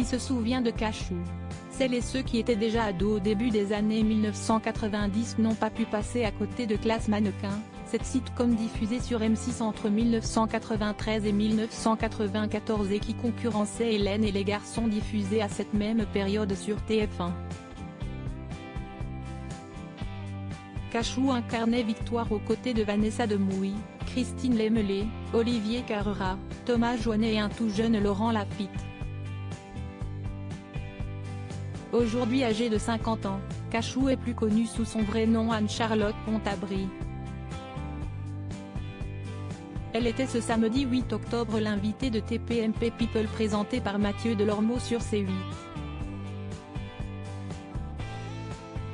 Qui se souvient de Cachou? Celles et ceux qui étaient déjà ados au début des années 1990 n'ont pas pu passer à côté de Classe Mannequin, cette sitcom diffusée sur M6 entre 1993 et 1994 et qui concurrençait Hélène et les garçons diffusés à cette même période sur TF1. Cachou incarnait Victoire aux côtés de Vanessa Demouy, Christine Lemelay, Olivier Carrera, Thomas Joannet et un tout jeune Laurent Lafitte. Aujourd'hui âgée de 50 ans, Cachou est plus connue sous son vrai nom Anne-Charlotte Pontabry. Elle était ce samedi 8 octobre l'invitée de TPMP People présenté par Mathieu Delormeau sur C8.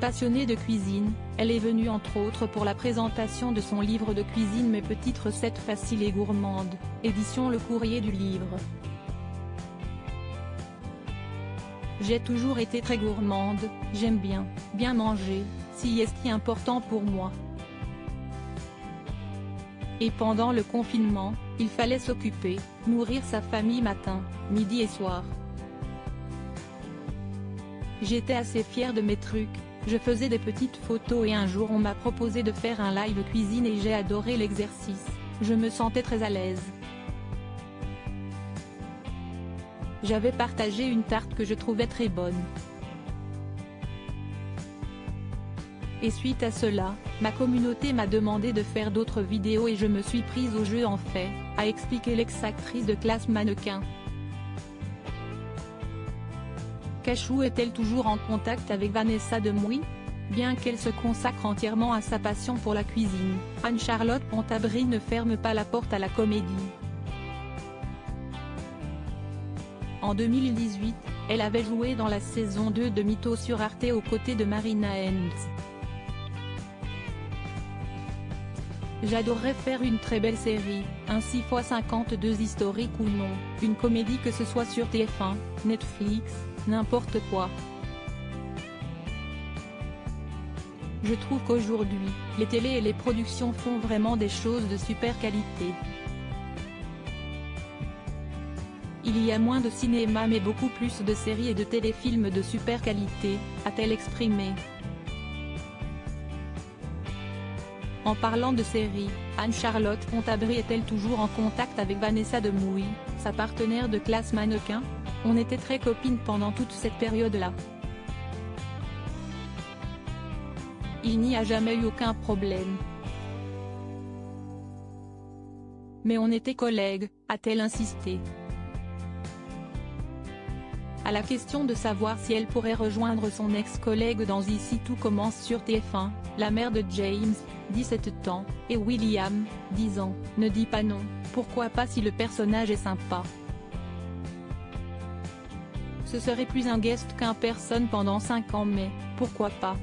Passionnée de cuisine, elle est venue entre autres pour la présentation de son livre de cuisine Mes petites recettes faciles et gourmandes, édition Le Courrier du Livre. J'ai toujours été très gourmande, j'aime bien manger, c'est si important pour moi. Et pendant le confinement, il fallait s'occuper, nourrir sa famille matin, midi et soir. J'étais assez fière de mes trucs, je faisais des petites photos et un jour on m'a proposé de faire un live cuisine et j'ai adoré l'exercice, je me sentais très à l'aise. J'avais partagé une tarte que je trouvais très bonne. Et suite à cela, ma communauté m'a demandé de faire d'autres vidéos et je me suis prise au jeu en fait, a expliqué l'ex-actrice de Classe Mannequin. Cachou est-elle toujours en contact avec Vanessa Demouy? Bien qu'elle se consacre entièrement à sa passion pour la cuisine, Anne-Charlotte Pontabry ne ferme pas la porte à la comédie. En 2018, elle avait joué dans la saison 2 de Mythos sur Arte aux côtés de Marina Hens. J'adorerais faire une très belle série, un 6x52 historique ou non, une comédie que ce soit sur TF1, Netflix, n'importe quoi. Je trouve qu'aujourd'hui, les télés et les productions font vraiment des choses de super qualité. Il y a moins de cinéma mais beaucoup plus de séries et de téléfilms de super qualité, a-t-elle exprimé. En parlant de séries, Anne-Charlotte Pontabry est-elle toujours en contact avec Vanessa Demouy, sa partenaire de Classe Mannequin? On était très copines pendant toute cette période-là. Il n'y a jamais eu aucun problème. Mais on était collègues, a-t-elle insisté. À la question de savoir si elle pourrait rejoindre son ex-collègue dans Ici tout commence sur TF1, la mère de James, 17 ans, et William, 10 ans, ne dit pas non, pourquoi pas si le personnage est sympa. Ce serait plus un guest qu'un personne pendant 5 ans mais, pourquoi pas.